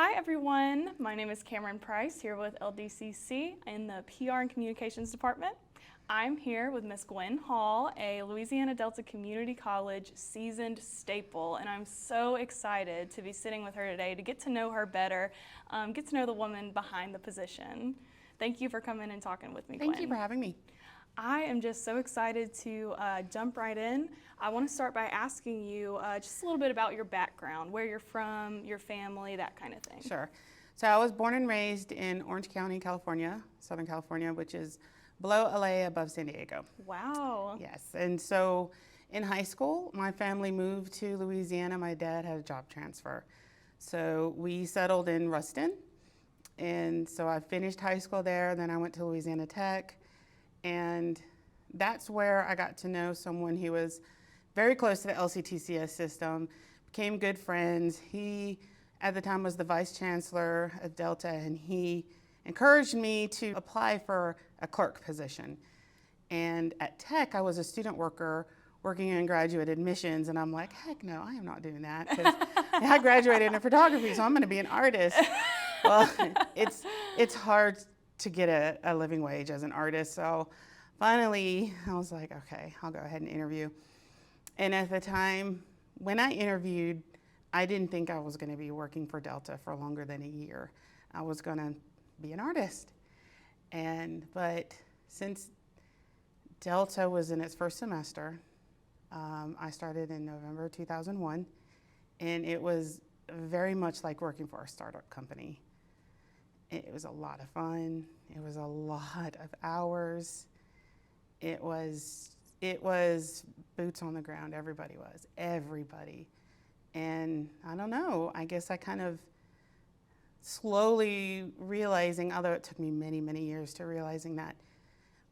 Hi everyone, my name is Cameron Price here with LDCC in the PR and Communications Department. I'm here with Miss Gwenn Hall, a Louisiana Delta Community College seasoned staple, and I'm so excited to be sitting with her today to get to know her better, get to know the woman behind the position. Thank you for coming and talking with me, Gwenn. Thank you for having me. I am just so excited to jump right in. I want to start by asking you just a little bit about your background, where you're from, your family, that kind of thing. Sure. So I was born and raised in Orange County, California, Southern California, which is below LA, above San Diego. Wow. Yes. And so in high school, my family moved to Louisiana. My dad had a job transfer. So we settled in Ruston. And so I finished high school there. Then I went to Louisiana Tech. And that's where I got to know someone who was very close to the LCTCS system, became good friends. He, at the time, was the vice chancellor of Delta, and he encouraged me to apply for a clerk position. And at Tech, I was a student worker working in graduate admissions, and I'm like, heck no, I am not doing that, because I graduated in photography, so I'm going to be an artist. Well, it's hard to get a living wage as an artist, so finally I was like, okay, I'll go ahead and interview. And at the time when I interviewed, I didn't think I was going to be working for Delta for longer than a year. I was going to be an artist. But since Delta was in its first semester, I started in November 2001, and it was very much like working for a startup company. It was a lot of fun. It was a lot of hours. It was boots on the ground. Everybody. And I don't know, I guess I kind of slowly realizing, although it took me many, many years to realizing that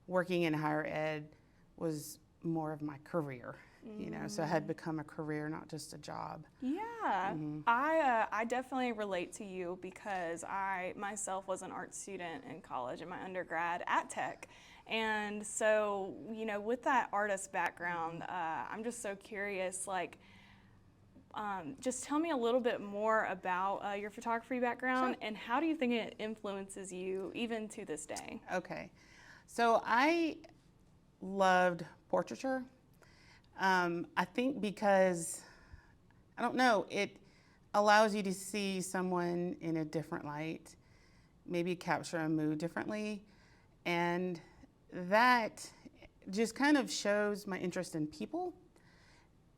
working in higher ed was more of my career. You know, so it had become a career, not just a job. Yeah, I definitely relate to you because I myself was an art student in college in my undergrad at Tech. And so, you know, with that artist background, I'm just so curious, like, just tell me a little bit more about your photography background. Sure. And how do you think it influences you even to this day? Okay, so I loved portraiture. I think because, I don't know, it allows you to see someone in a different light, maybe capture a mood differently, and that just kind of shows my interest in people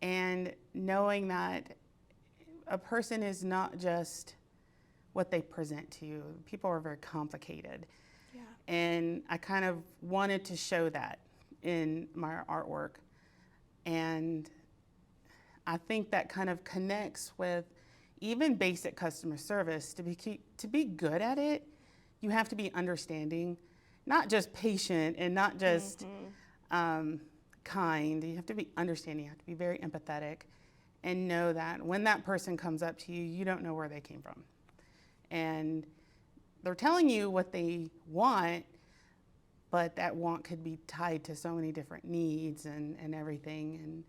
and knowing that a person is not just what they present to you. People are very complicated. Yeah. And I kind of wanted to show that in my artwork. And I think that kind of connects with even basic customer service. To be good at it, you have to be understanding, not just patient and not just kind. You have to be understanding. You have to be very empathetic and know that when that person comes up to you, you don't know where they came from. And they're telling you what they want, but that want could be tied to so many different needs and everything. And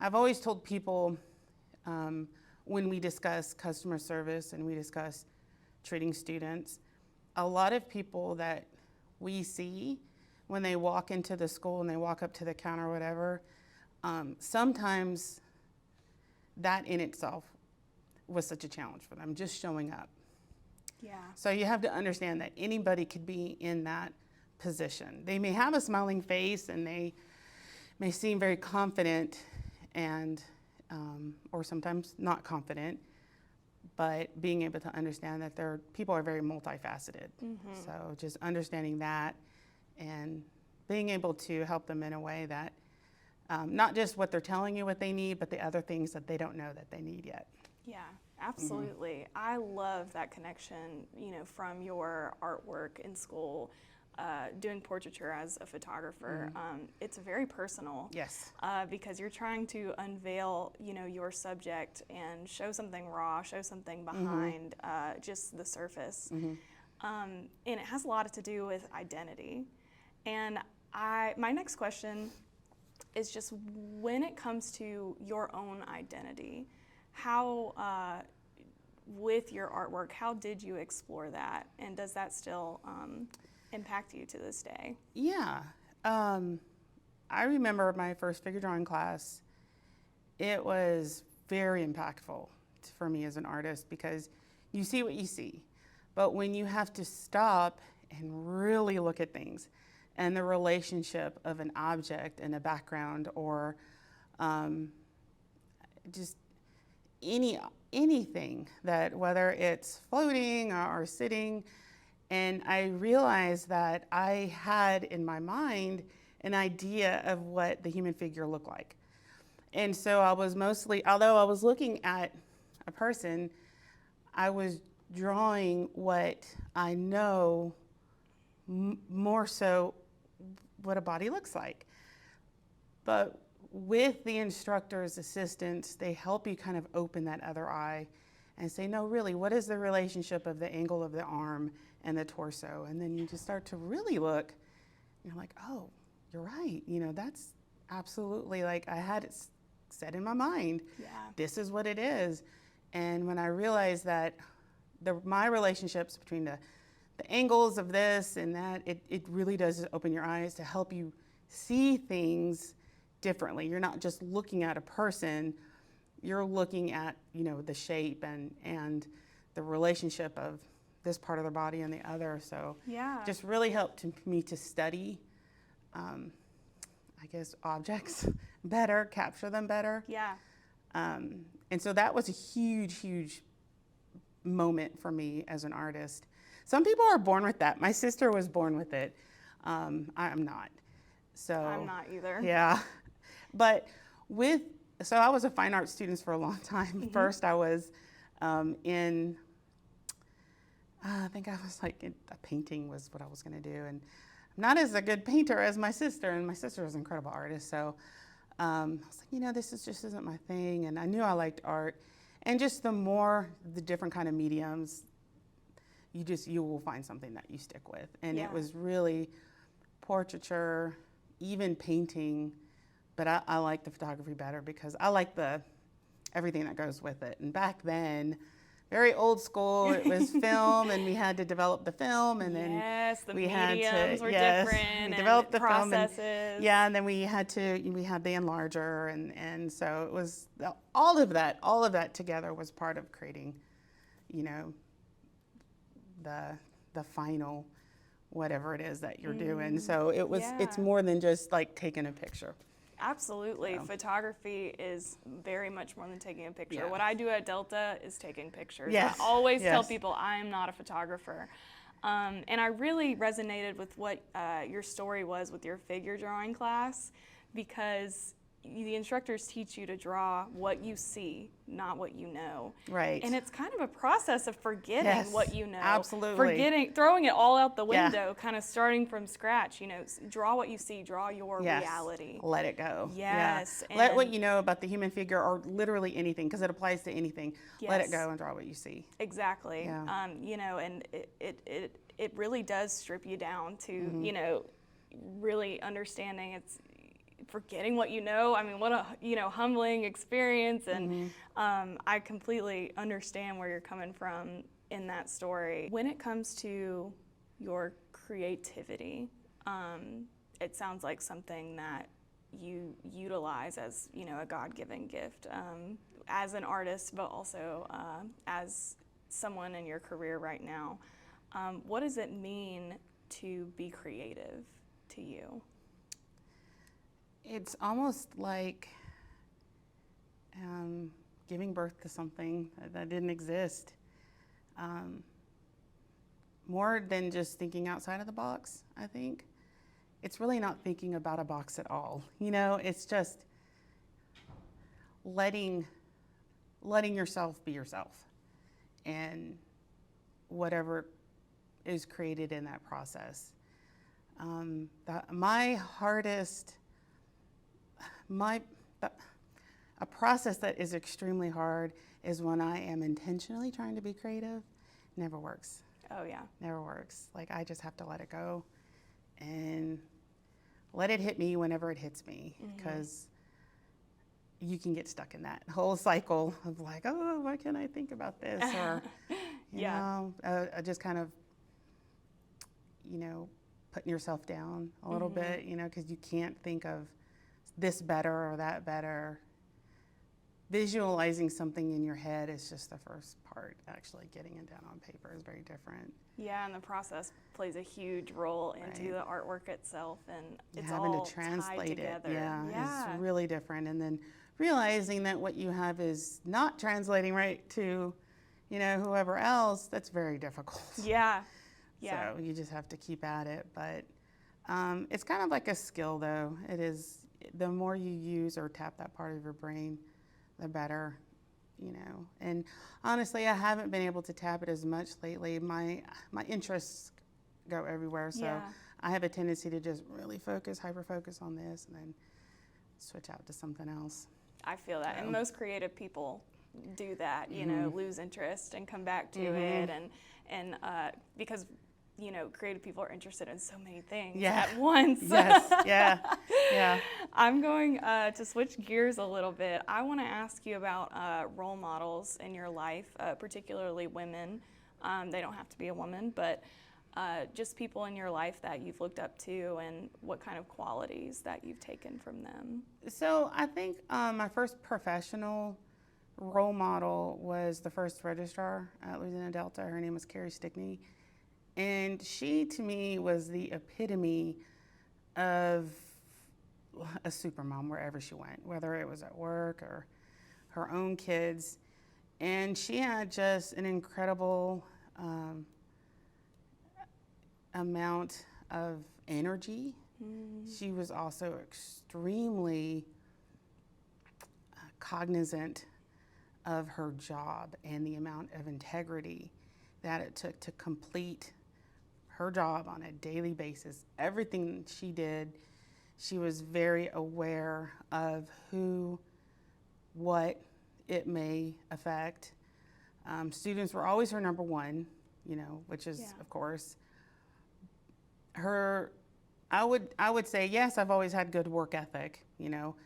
I've always told people when we discuss customer service and we discuss treating students, a lot of people that we see when they walk into the school and they walk up to the counter or whatever, sometimes that in itself was such a challenge for them, just showing up. Yeah. So you have to understand that anybody could be in that position. They may have a smiling face and they may seem very confident and or sometimes not confident, but being able to understand that people are very multifaceted. So just understanding that and being able to help them in a way that not just what they're telling you what they need, but the other things that they don't know that they need yet. Yeah, absolutely. I love that connection, you know, from your artwork in school, doing portraiture as a photographer. It's very personal. Yes. Because you're trying to unveil, you know, your subject and show something raw, show something behind just the surface. And it has a lot to do with identity. And my next question is just when it comes to your own identity, how with your artwork, how did you explore that? And does that still impact you to this day? Yeah. I remember my first figure drawing class. It was very impactful for me as an artist because you see what you see. But when you have to stop and really look at things and the relationship of an object and a background, or just anything, that whether it's floating or sitting, and I realized that I had in my mind an idea of what the human figure looked like. And so I was mostly, although I was looking at a person, I was drawing what I know, more so what a body looks like. But with the instructor's assistance, they help you kind of open that other eye and say, no, really, what is the relationship of the angle of the arm and the torso? And then you just start to really look, and you're like, oh, you're right. You know, that's absolutely, like, I had it set in my mind. Yeah. This is what it is. And when I realized that my relationships between the angles of this and that, it really does open your eyes to help you see things differently. You're not just looking at a person, you're looking at, you know, the shape and the relationship of this part of the body and the other. So yeah, just really helped me to study, I guess, objects better, capture them better. Yeah. And so that was a huge, huge moment for me as an artist. Some people are born with that. My sister was born with it. I'm not. So I'm not either. Yeah. But so I was a fine art student for a long time. Mm-hmm. First I was I think I was like, a painting was what I was going to do. And I'm not as a good painter as my sister, and my sister was an incredible artist. So I was like, you know, this just isn't my thing. And I knew I liked art. And just the different kind of mediums, you will find something that you stick with. And Yeah. it was really portraiture, even painting. But I like the photography better because I like everything that goes with it. And back then, very old school, it was film, and we had to develop the film, and then the we mediums were yes, different, we developed the processes. film, and then we had the enlarger, and so it was all of that together was part of creating, you know, the final whatever it is that you're doing. So it's more than just like taking a picture. Absolutely. So. Photography is very much more than taking a picture. Yeah. What I do at Delta is taking pictures. Yes. I always tell Yes. people I am not a photographer. And I really resonated with what your story was with your figure drawing class, because the instructors teach you to draw what you see, not what you know. Right. And it's kind of a process of forgetting Yes, what you know. absolutely. Throwing it all out the Yeah. window, kind of starting from scratch. You know, draw what you see, draw your Yes. reality. Let it go. Yes. Yeah. Let what and- you know about the human figure, or literally anything, because it applies to anything. Let it Yes. go and draw what you see. Exactly. Yeah. You know, and it really does strip you down to, you know, really understanding it's forgetting what you know. I mean, what a, you know, humbling experience. And I completely understand where you're coming from in that story. When it comes to your creativity, it sounds like something that you utilize as, you know, a God-given gift as an artist, but also as someone in your career right now. What does it mean to be creative to you? It's almost like giving birth to something that didn't exist. More than just thinking outside of the box, I think. It's really not thinking about a box at all. You know, it's just letting yourself be yourself, and whatever is created in that process. A process that is extremely hard is when I am intentionally trying to be creative. Never works. Oh, yeah. Never works. Like, I just have to let it go and let it hit me whenever it hits me, because you can get stuck in that whole cycle of like, oh, why can't I think about this? Or, you know, just kind of, you know, putting yourself down a little bit, you know, because you can't think of this better or that better. Visualizing something in your head is just the first part. Actually getting it down on paper is very different. Yeah, and the process plays a huge role into the artwork itself, and it's having all to translate tied together. Yeah, it's really different. And then realizing that what you have is not translating right to, you know, whoever else, that's very difficult. Yeah. So you just have to keep at it. But it's kind of like a skill, though. It is, the more you use or tap that part of your brain, the better, you know. And honestly, I haven't been able to tap it as much lately. My interests go everywhere, so I have a tendency to just really hyper focus on this, and then switch out to something else. I feel that, and most creative people do that, you know, lose interest and come back to it, and because, you know, creative people are interested in so many things at once. Yeah. I'm going to switch gears a little bit. I want to ask you about role models in your life, particularly women. They don't have to be a woman, but just people in your life that you've looked up to, and what kind of qualities that you've taken from them. So I think my first professional role model was the first registrar at Louisiana Delta. Her name was Carrie Stickney. And she, to me, was the epitome of a supermom wherever she went, whether it was at work or her own kids. And she had just an incredible amount of energy. She was also extremely cognizant of her job and the amount of integrity that it took to complete her job on a daily basis. Everything she did, she was very aware of who, what it may affect. Students were always her number one, you know, which is, of course, her. I would say, yes, I've always had good work ethic, you know,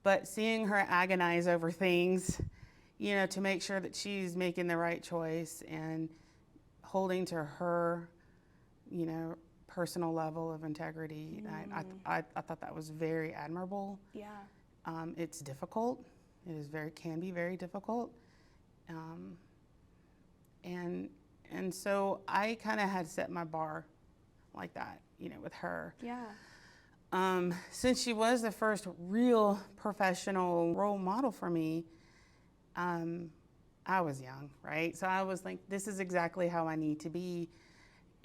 but seeing her agonize over things, you know, to make sure that she's making the right choice and holding to her, you know, personal level of integrity. I thought that was very admirable. Yeah. It's difficult. It is can be very difficult. And so I kind of had set my bar like that, you know, with her. Yeah. Since she was the first real professional role model for me, I was young, right? So I was like, this is exactly how I need to be.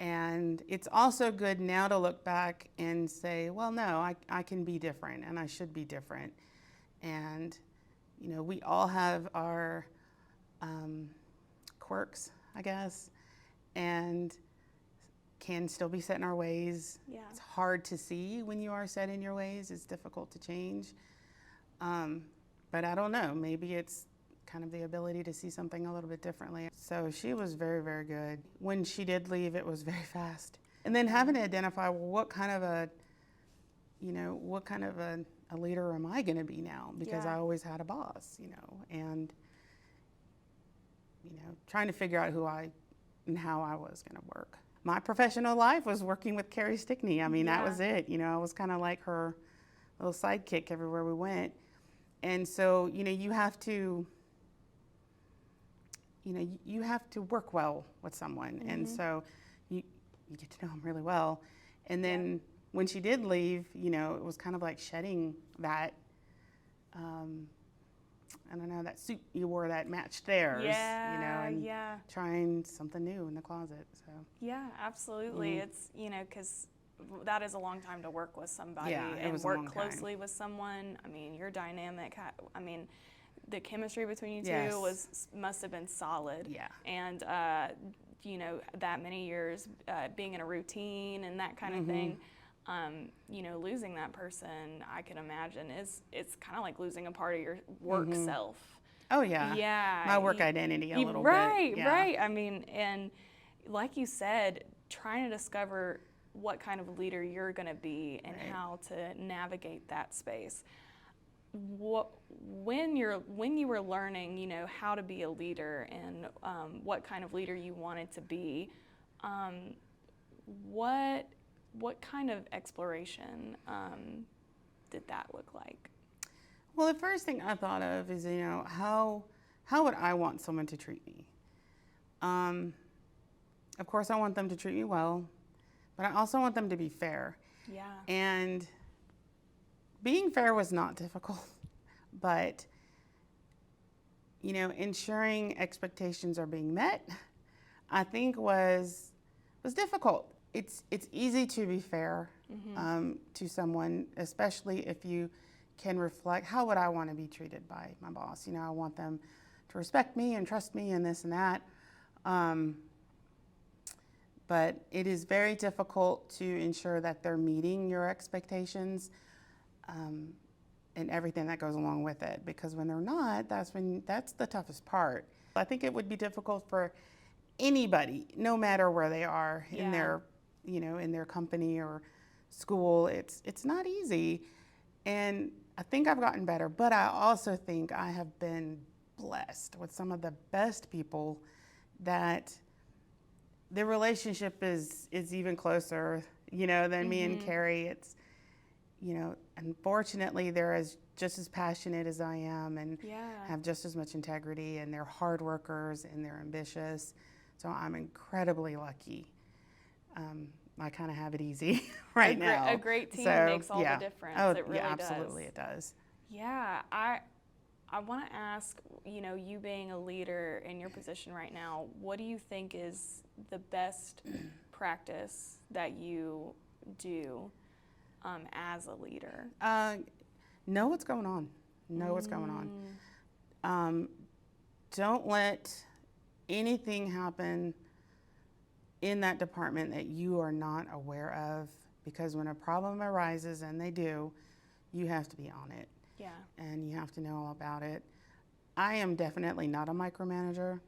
And it's also good now to look back and say, well, no, I can be different, and I should be different. And, you know, we all have our quirks, I guess, and can still be set in our ways. Yeah. It's hard to see when you are set in your ways. It's difficult to change. But I don't know, maybe it's kind of the ability to see something a little bit differently. So she was very, very good. When she did leave, it was very fast. And then having to identify, well, what kind of a leader am I going to be now? Because I always had a boss, you know, and, you know, trying to figure out who and how I was going to work. My professional life was working with Carrie Stickney. I mean, that was it. You know, I was kind of like her little sidekick everywhere we went. And so, you know, you have to work well with someone. And so you get to know them really well. And then when she did leave, you know, it was kind of like shedding that, I don't know, that suit you wore that matched theirs, you know, and trying something new in the closet. So yeah, absolutely. It's, you know, because that is a long time to work with somebody and work closely with someone. I mean, your dynamic, I mean, the chemistry between you two must have been solid. Yeah. And, you know, that many years being in a routine and that kind of thing, you know, losing that person, I can imagine, it's kind of like losing a part of your work self. Oh, yeah. Yeah. My work identity a little bit. Right. I mean, and like you said, trying to discover what kind of leader you're going to be and how to navigate that space. when you were learning, you know, how to be a leader and what kind of leader you wanted to be, what kind of exploration did that look like? Well, the first thing I thought of is, you know, how would I want someone to treat me? Of course, I want them to treat me well, but I also want them to be fair. Yeah. And being fair was not difficult, but, you know, ensuring expectations are being met, I think was difficult. It's easy to be fair to someone, especially if you can reflect, how would I want to be treated by my boss? You know, I want them to respect me and trust me and this and that. But it is very difficult to ensure that they're meeting your expectations and everything that goes along with it. Because when they're not, that's the toughest part. I think it would be difficult for anybody, no matter where they are in their, you know, in their company or school. It's not easy. And I think I've gotten better, but I also think I have been blessed with some of the best people that the relationship is even closer, you know, than me and Carrie. It's, you know, unfortunately they're just as passionate as I am and have just as much integrity, and they're hard workers and they're ambitious. So I'm incredibly lucky. I kind of have it easy right now. A great team makes all the difference. Oh, it really yeah, does. absolutely it does. Yeah, I want to ask, you know, you being a leader in your position right now, what do you think is the best practice that you do as a leader? Know what's going on. Know what's going on. Don't let anything happen in that department that you are not aware of, because when a problem arises, and they do, you have to be on it. Yeah. And you have to know all about it. I am definitely not a micromanager.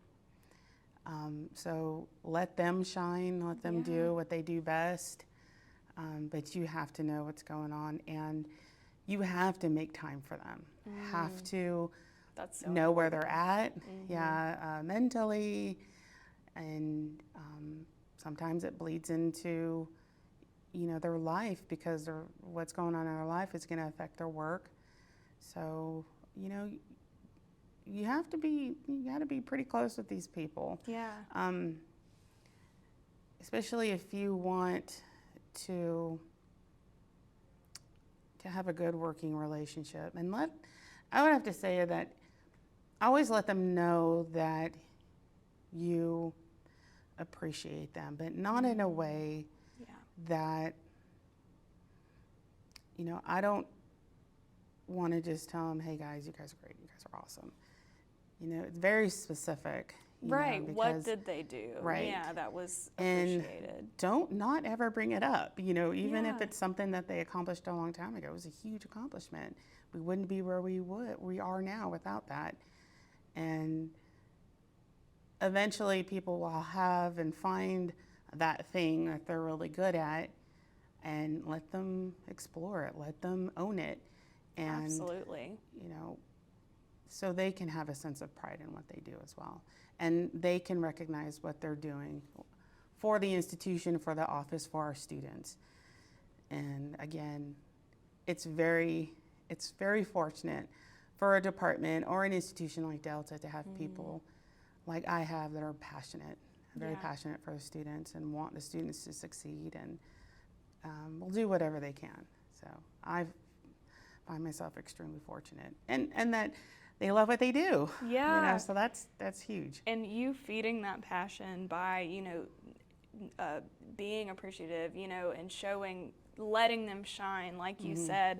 So let them shine, let them do what they do best. But you have to know what's going on, and you have to make time for them. Have to know where they're at, mentally, and sometimes it bleeds into, you know, their life, because what's going on in their life is going to affect their work. So, you know, you got to be pretty close with these people. Yeah. Especially if you want to have a good working relationship. And I would have to say that I always let them know that you appreciate them, but not in a way that, you know, I don't want to just tell them, hey guys, you guys are great, you guys are awesome. You know, it's very specific. Right, what did they do? Right. Yeah, that was appreciated. And don't not ever bring it up, you know, even if it's something that they accomplished a long time ago. It was a huge accomplishment. We wouldn't be where we are now without that. And eventually people will have and find that thing that they're really good at, and let them explore it, let them own it. And, absolutely. You know, so they can have a sense of pride in what they do as well. And they can recognize what they're doing for the institution, for the office, for our students. And again, it's very fortunate for a department or an institution like Delta to have people like I have that are passionate, very passionate for the students and want the students to succeed, and will do whatever they can. So I find myself extremely fortunate, and that they love what they do. Yeah. You know, so that's huge. And you feeding that passion by, you know, being appreciative, you know, and letting them shine, like you said,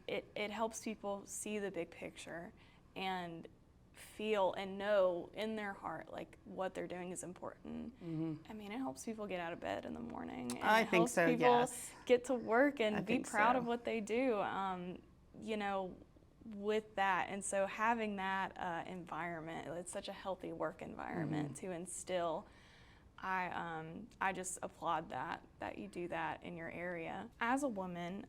it helps people see the big picture and feel and know in their heart like what they're doing is important. I mean, it helps people get out of bed in the morning. And I think so, it helps people yes. get to work and be proud so. of what they do, you know, with that. And so having that environment, it's such a healthy work environment to instill. I just applaud that you do that in your area. As a woman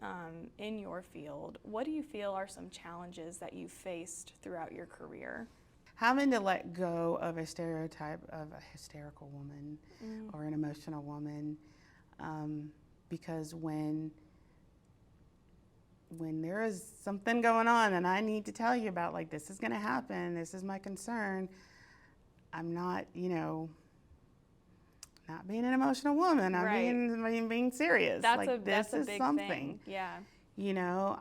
in your field, what do you feel are some challenges that you faced throughout your career? Having to let go of a stereotype of a hysterical woman or an emotional woman, because when there is something going on and I need to tell you about, like, this is going to happen, this is my concern, I'm not, not being an emotional woman. I'm being serious. That's this a is big something. thing. Yeah.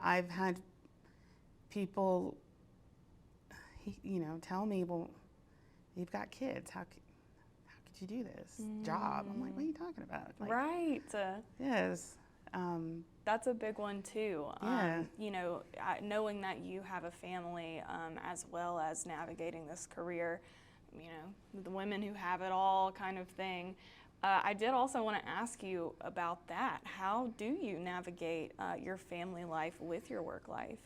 I've had people, tell me, well, you've got kids. How could you do this job? I'm like, what are you talking about? Like, right. Yes. That's a big one too. Yeah. Knowing that you have a family, as well as navigating this career, the women who have it all kind of thing. I did also want to ask you about that. How do you navigate your family life with your work life?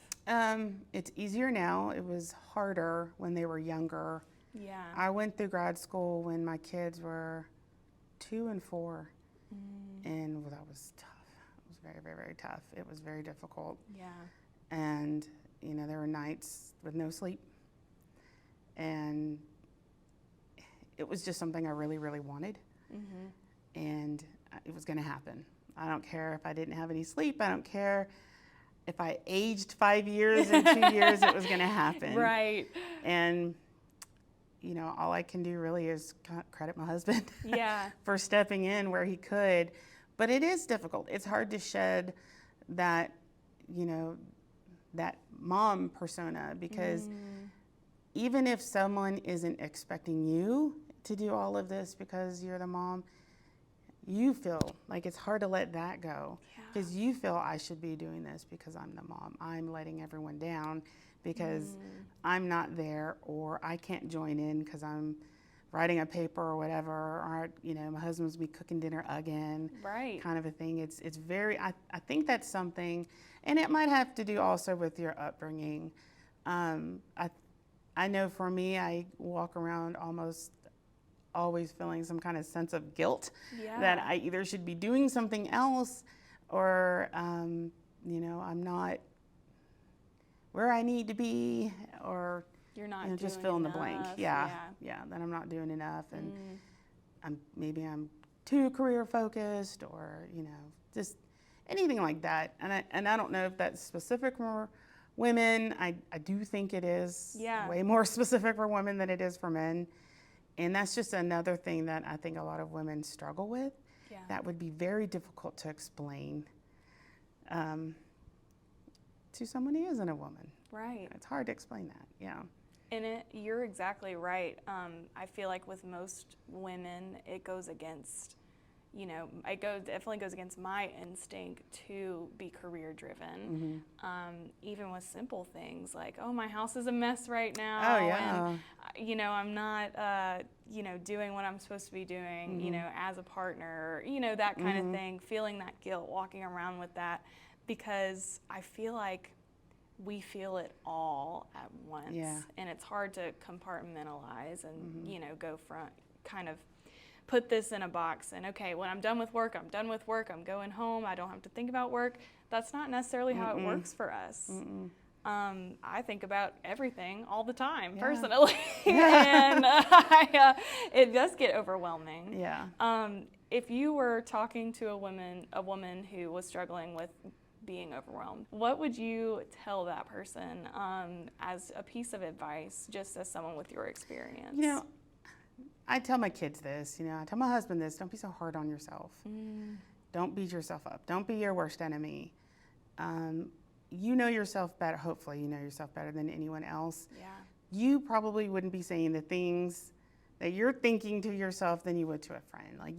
It's easier now. It was harder when they were younger. Yeah. I went through grad school when my kids were 2 and 4, and that was tough. It was very, very, very tough. It was very difficult. Yeah. And, there were nights with no sleep. And it was just something I really, really wanted. And it was going to happen. I don't care if I didn't have any sleep. I don't care if I aged 5 years in 2 years, it was going to happen. Right. And, all I can do really is credit my husband Yeah. for stepping in where he could. But it is difficult. It's hard to shed that, that mom persona, because even if someone isn't expecting you to do all of this because you're the mom, you feel like it's hard to let that go, because you feel I should be doing this because I'm the mom. I'm letting everyone down because I'm not there, or I can't join in because I'm writing a paper or whatever, or my husband's be cooking dinner again, right, kind of a thing. It's very, I think that's something, and it might have to do also with your upbringing. I know for me, I walk around almost always feeling some kind of sense of guilt that I either should be doing something else, or I'm not where I need to be, or you're not just fill in the blank. Yeah, That I'm not doing enough, and I'm too career focused, or just anything like that. And I don't know if that's specific for women. I do think it is way more specific for women than it is for men. And that's just another thing that I think a lot of women struggle with. Yeah. That would be very difficult to explain to someone who isn't a woman. Right. It's hard to explain that, yeah. And you're exactly right. I feel like with most women, it goes against, definitely goes against my instinct to be career driven. Even with simple things like, oh, my house is a mess right now. Oh, yeah. And, I'm not, doing what I'm supposed to be doing, as a partner, that kind of thing, feeling that guilt, walking around with that, because I feel like we feel it all at once. Yeah. And it's hard to compartmentalize and, go from kind of put this in a box and, okay, when I'm done with work, I'm done with work, I'm going home, I don't have to think about work. That's not necessarily how it works for us. I think about everything all the time, personally, and it does get overwhelming. Yeah. If you were talking to a woman who was struggling with being overwhelmed, what would you tell that person as a piece of advice, just as someone with your experience? I tell my kids this, I tell my husband this: don't be so hard on yourself. Don't beat yourself up. Don't be your worst enemy. You know yourself better. Hopefully you know yourself better than anyone else. Yeah. You probably wouldn't be saying the things that you're thinking to yourself than you would to a friend. Like,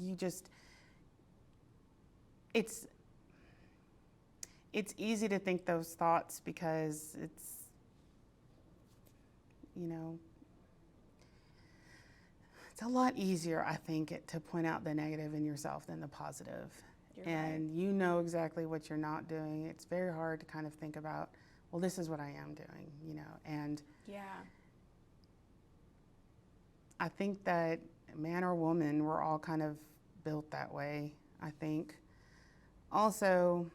it's easy to think those thoughts because it's, it's a lot easier, I think, to point out the negative in yourself than the positive. And right. You know exactly what you're not doing. It's very hard to kind of think about, well, this is what I am doing, and I think that man or woman, we're all kind of built that way, I think. Also,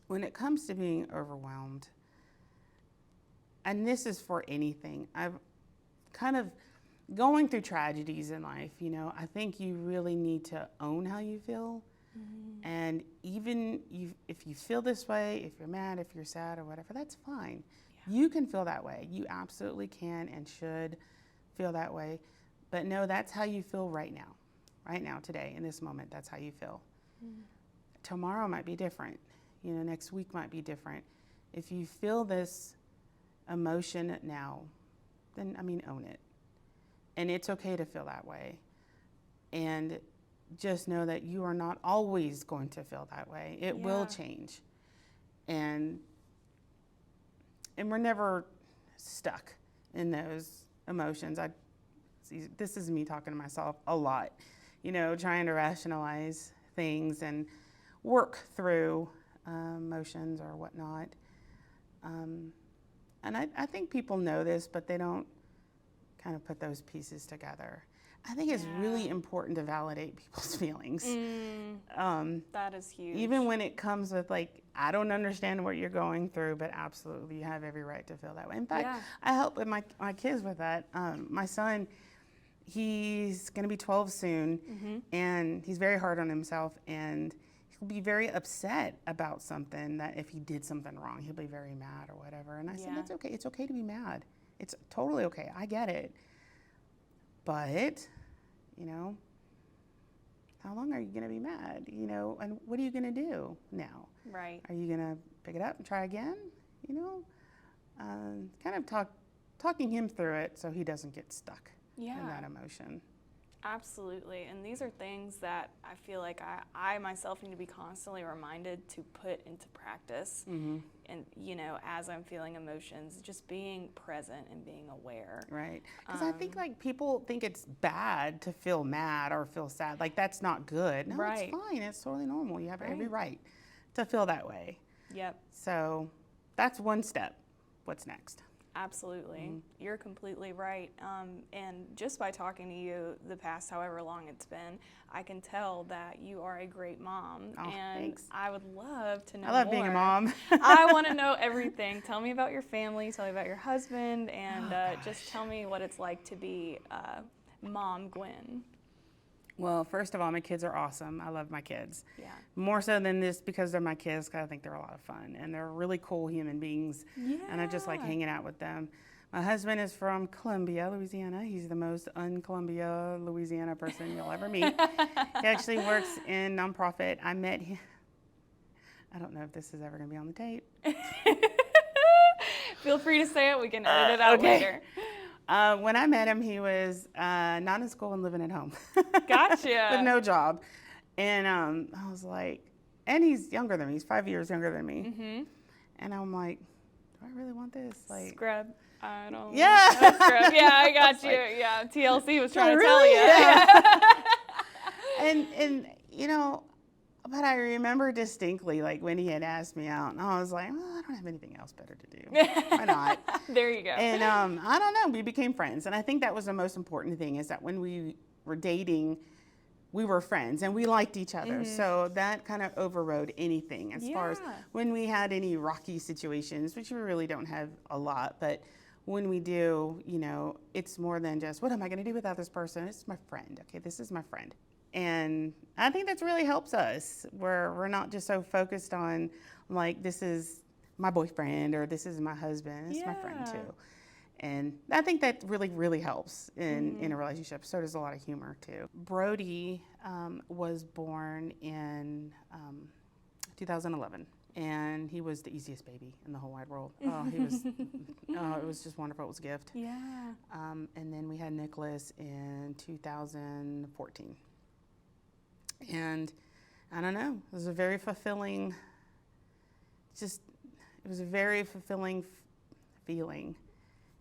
when it comes to being overwhelmed, and this is for anything, I've kind of going through tragedies in life, I think you really need to own how you feel. Mm-hmm. And even if you feel this way, if you're mad, if you're sad or whatever, that's fine. Yeah. You can feel that way. You absolutely can and should feel that way. But no, that's how you feel right now, today, in this moment, that's how you feel. Mm. Tomorrow might be different. Next week might be different. If you feel this emotion now, then, own it. And it's okay to feel that way. And just know that you are not always going to feel that way. It will change. And we're never stuck in those emotions. This is me talking to myself a lot, trying to rationalize things and work through emotions or whatnot. And I think people know this, but they don't kind of put those pieces together. I think it's really important to validate people's feelings. That is huge. Even when it comes with I don't understand what you're going through, but absolutely you have every right to feel that way. In fact, I help with my kids with that. My son, he's going to be 12 soon, mm-hmm. and he's very hard on himself, and he'll be very upset about something, that if he did something wrong, he'll be very mad or whatever. And I said, that's okay. It's okay to be mad. It's totally okay. I get it. But, how long are you going to be mad? And what are you going to do now? Right. Are you going to pick it up and try again? Kind of talking him through it so he doesn't get stuck in that emotion. Absolutely. And these are things that I feel like I myself need to be constantly reminded to put into practice. Mm-hmm. And, as I'm feeling emotions, just being present and being aware. Right. Because I think people think it's bad to feel mad or feel sad. That's not good. No, it's fine. It's totally normal. You have every right to feel that way. Yep. So that's one step. What's next? Absolutely. Mm-hmm. You're completely right. And just by talking to you the past however long it's been, I can tell that you are a great mom. Oh, and thanks. I would love to know more. I love more. being a mom. I want to know everything. Tell me about your family. Tell me about your husband. And just tell me what it's like to be Mom Gwenn. Well, first of all, my kids are awesome. I love my kids. Yeah. More so than this because they're my kids, because I think they're a lot of fun. And they're really cool human beings. Yeah. And I just like hanging out with them. My husband is from Columbia, Louisiana. He's the most un-Columbia, Louisiana person you'll ever meet. He actually works in nonprofit. I met him. I don't know if this is ever going to be on the tape. Feel free to say it. We can edit it out later. When I met him, he was not in school and living at home. Gotcha. With no job. And I was like, and he's younger than me. He's 5 years younger than me. Mm-hmm. And I'm like, do I really want this? Scrub. I don't know Scrub. Yeah, I got you. Yeah, TLC was trying to tell you. Yeah. and but I remember distinctly, when he had asked me out, and I was like, well, I don't have anything else better to do. Why not? There you go. And I don't know, we became friends. And I think that was the most important thing, is that when we were dating, we were friends and we liked each other. Mm-hmm. So that kind of overrode anything as far as when we had any rocky situations, which we really don't have a lot. But when we do, it's more than just, what am I going to do without this person? It's my friend. Okay, this is my friend. And I think that really helps us, where we're not just so focused on this is my boyfriend or this is my husband. It's my friend too. And I think that really, really helps in a relationship. So does a lot of humor too. Brody was born in 2011. And he was the easiest baby in the whole wide world. Oh, he was, it was just wonderful. It was a gift. Yeah. And then we had Nicholas in 2014. And I don't know, it was a very fulfilling, feeling,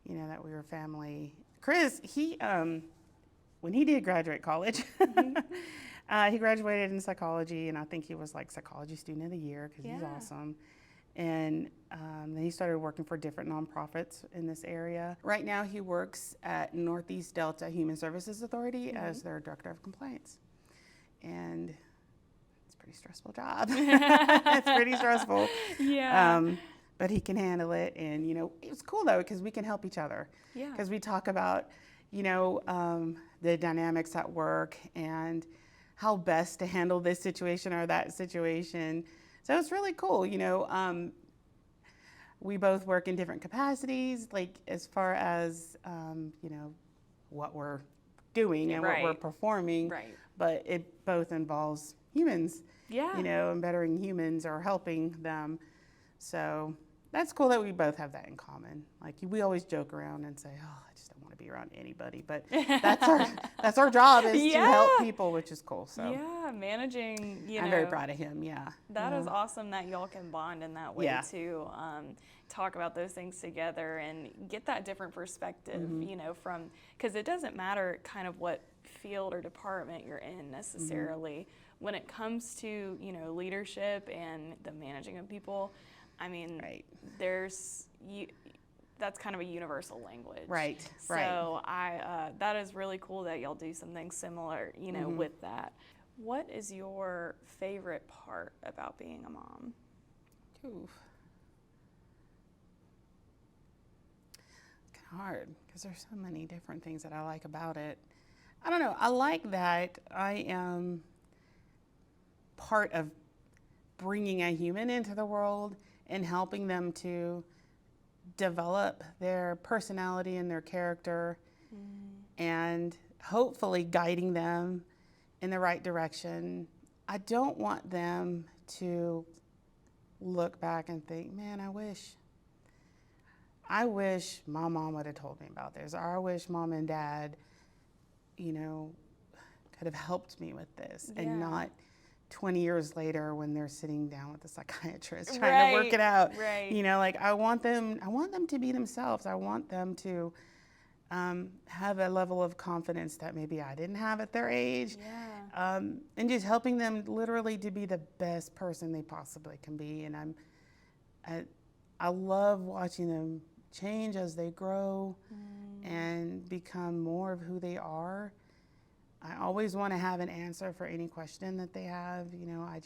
that we were family. Chris, he, when he did graduate college, he graduated in psychology, and I think he was psychology student of the year because he's awesome. And then he started working for different nonprofits in this area. Right now he works at Northeast Delta Human Services Authority as their director of compliance. And it's a pretty stressful job. It's pretty stressful. Yeah. But he can handle it. And, it's cool though, because we can help each other. Yeah. Because we talk about, the dynamics at work and how best to handle this situation or that situation. So it's really cool, we both work in different capacities, like as far as, what we're doing and what we're performing. Right. But it both involves humans, Yeah. and bettering humans or helping them. So that's cool that we both have that in common. Like we always joke around and say, "Oh, I just don't want to be around anybody," but that's our job is to help people, which is cool. So yeah, managing. I'm very proud of him. Yeah, that is awesome that y'all can bond in that way too. Talk about those things together and get that different perspective. From because it doesn't matter kind of what field or department you're in necessarily when it comes to leadership and the managing of people. I mean, that's kind of a universal language. Right. So that is really cool that y'all do something similar, with that. What is your favorite part about being a mom? Oof. It's kind of hard because there's so many different things that I like about it. I don't know. I like that I am part of bringing a human into the world and helping them to develop their personality and their character and hopefully guiding them in the right direction. I don't want them to look back and think, man, I wish my mom would have told me about this, or I wish mom and dad, could have helped me with this, and not 20 years later when they're sitting down with the psychiatrist trying to work it out. Right. I want them to be themselves. I want them to have a level of confidence that maybe I didn't have at their age. Yeah. And just helping them literally to be the best person they possibly can be. And I love watching them change as they grow and become more of who they are. I always want to have an answer for any question that they have. I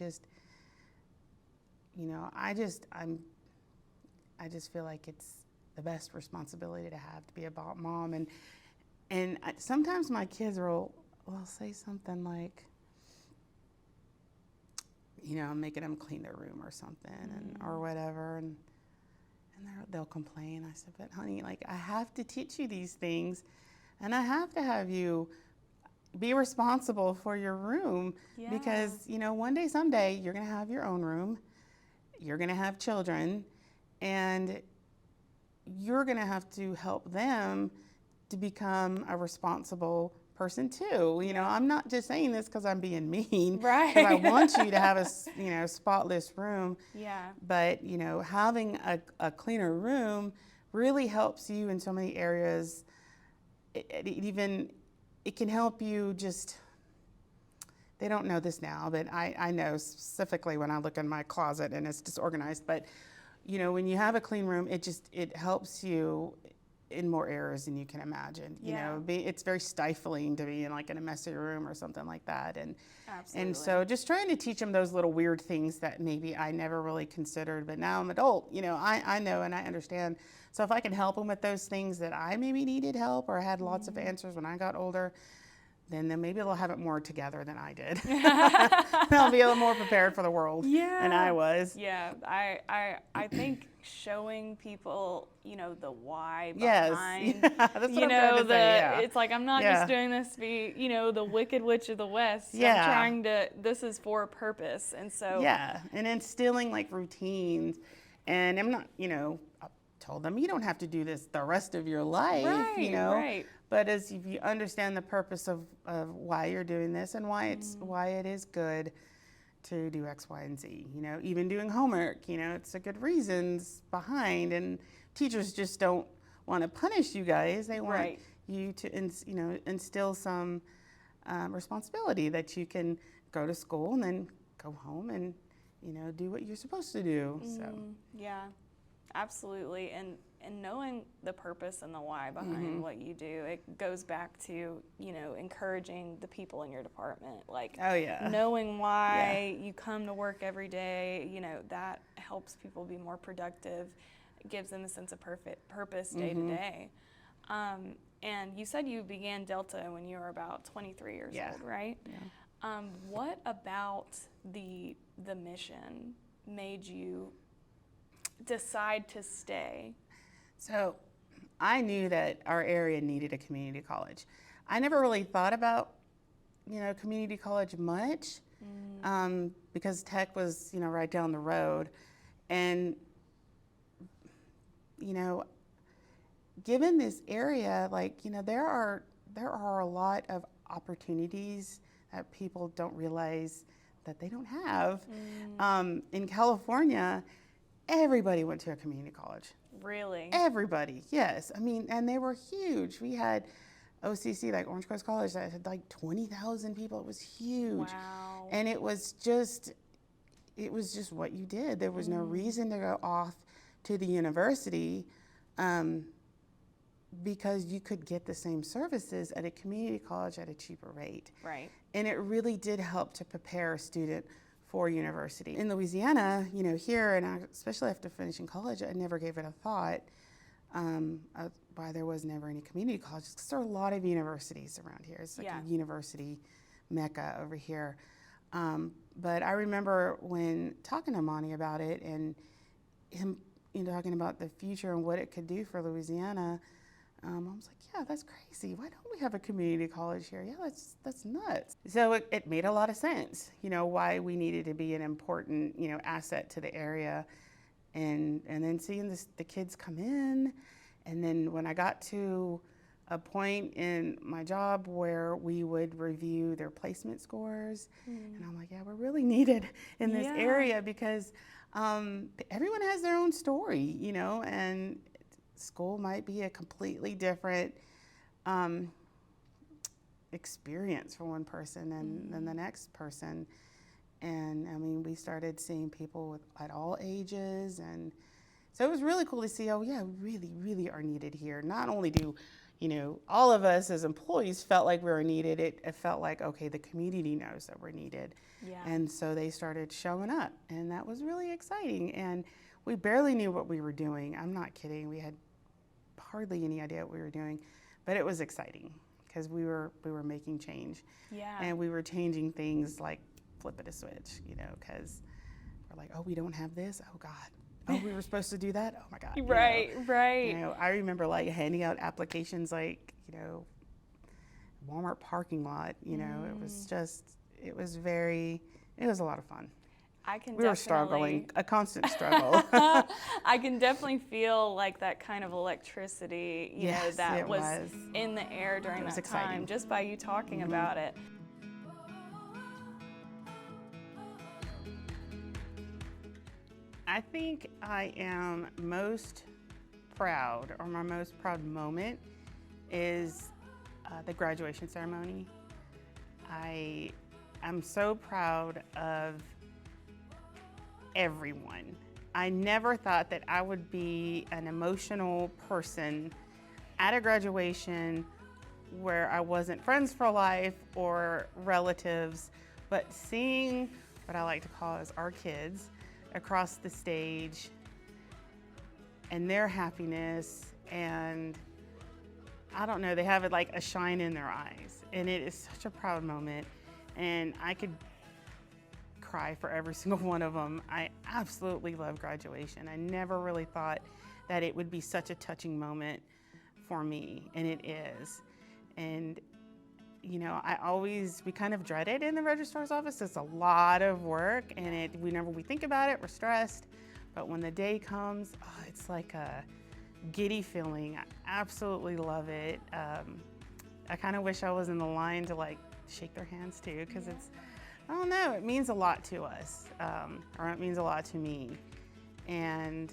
just feel like it's the best responsibility to have to be a mom. And sometimes my kids will say something like, I'm making them clean their room or something or whatever. And they'll complain. I said, but honey, I have to teach you these things and I have to have you be responsible for your room because, one day, someday, you're going to have your own room. You're going to have children and you're going to have to help them to become a responsible person too. I'm not just saying this because I'm being mean. Right. Because I want you to have a, spotless room. Yeah. But, having a cleaner room really helps you in so many areas. It can help you they don't know this now, but I know specifically when I look in my closet and it's disorganized. But, when you have a clean room, it helps you in more areas than you can imagine. It's very stifling to be in a messy room or something like that. Absolutely. And so just trying to teach them those little weird things that maybe I never really considered, but now I'm adult, I know and I understand. So if I can help them with those things that I maybe needed help or had lots of answers when I got older, then maybe they'll have it more together than I did. They'll be a little more prepared for the world than I was. Yeah, I think showing people, the why behind, that's what I'm trying to say, it's like I'm not just doing this to be, the Wicked Witch of the West. I'm trying to, this is for a purpose. And so. Yeah, and instilling routines. And I'm not, I told them, you don't have to do this the rest of your life, Right. But as if you understand the purpose of why you're doing this and why it is good to do X, Y, and Z, even doing homework, it's a good reasons behind, and teachers just don't want to punish you guys. They want you to, instill some responsibility that you can go to school and then go home and, do what you're supposed to do. So Yeah, absolutely. And knowing the purpose and the why behind what you do, it goes back to, encouraging the people in your department. Like, oh yeah, knowing why you come to work every day, that helps people be more productive. It gives them a sense of purpose day to day. And you said you began Delta when you were about 23 years old, right? Yeah. What about the mission made you decide to stay? So I knew that our area needed a community college. I never really thought about, community college much because Tech was, right down the road. And, given this area, there are a lot of opportunities that people don't realize that they don't have. In California, everybody went to a community college. Really? Everybody, yes. I mean, and they were huge. We had OCC, like Orange Coast College, that had like 20,000 people. It was huge. Wow. And it was just what you did. There was no reason to go off to the university because you could get the same services at a community college at a cheaper rate. Right. And it really did help to prepare a student for university. In Louisiana, here, and especially after finishing college, I never gave it a thought why there was never any community colleges, because there are a lot of universities around here. It's like a university mecca over here. But I remember when talking to Monty about it and him talking about the future and what it could do for Louisiana, I was like, yeah, that's crazy. Why don't we have a community college here? Yeah, that's nuts. So it made a lot of sense, why we needed to be an important, asset to the area. And then seeing the kids come in. And then when I got to a point in my job where we would review their placement scores, and I'm like, yeah, we're really needed in this area because everyone has their own story, and school might be a completely different experience for one person than the next person. And I mean, we started seeing people at all ages, and so it was really cool to see, oh yeah, we really, really are needed here. Not only do, all of us as employees felt like we were needed, it felt like, okay, the community knows that we're needed. Yeah. And so they started showing up, and that was really exciting. And we barely knew what we were doing. I'm not kidding. We had hardly any idea what we were doing, but it was exciting because we were making change. Yeah. And we were changing things like flipping a switch, because we're like, oh, we don't have this. Oh God. Oh, we were supposed to do that. Oh my God. Right. I remember handing out applications Walmart parking lot. It was a lot of fun. We were struggling, a constant struggle. I can definitely feel like that kind of electricity, that was in the air during that time, just by you talking about it. I think I am most proud, or my most proud moment is the graduation ceremony. I'm so proud of everyone. I never thought that I would be an emotional person at a graduation where I wasn't friends for life or relatives, but seeing what I like to call as our kids across the stage and their happiness, and I don't know, they have a shine in their eyes, and it is such a proud moment, and I could cry for every single one of them. I absolutely love graduation. I never really thought that it would be such a touching moment for me, and it is. And we kind of dread it in the registrar's office. It's a lot of work, and whenever we think about it, we're stressed. But when the day comes, it's like a giddy feeling. I absolutely love it. I kind of wish I was in the line to shake their hands too, because I don't know, it means a lot to us, or it means a lot to me. And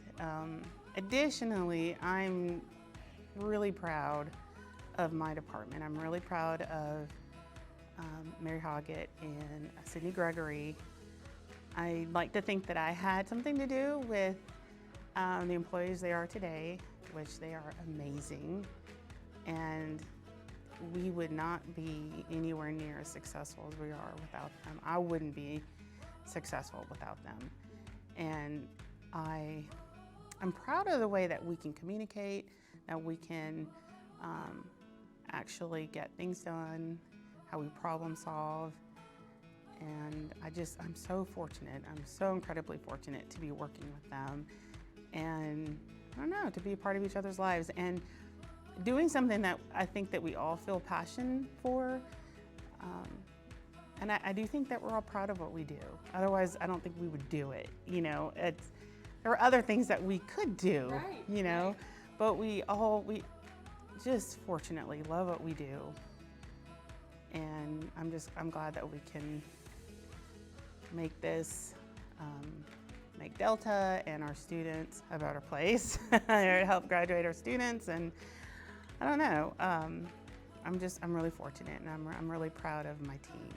additionally, I'm really proud of my department. I'm really proud of Mary Hoggett and Sydney Gregory. I like to think that I had something to do with the employees they are today, which they are amazing. And we would not be anywhere near as successful as we are without them. I wouldn't be successful without them. And I'm proud of the way that we can communicate, that we can actually get things done, how we problem solve. And I'm so fortunate. I'm so incredibly fortunate to be working with them. And I don't know, to be a part of each other's lives and doing something that I think that we all feel passion for. And I do think that we're all proud of what we do. Otherwise, I don't think we would do it. You know, there are other things that we could do, Right, you know, right. but we just fortunately love what we do. And I'm glad that we can make make Delta and our students a better place, help graduate our students. And I don't know, I'm really fortunate, and I'm really proud of my team.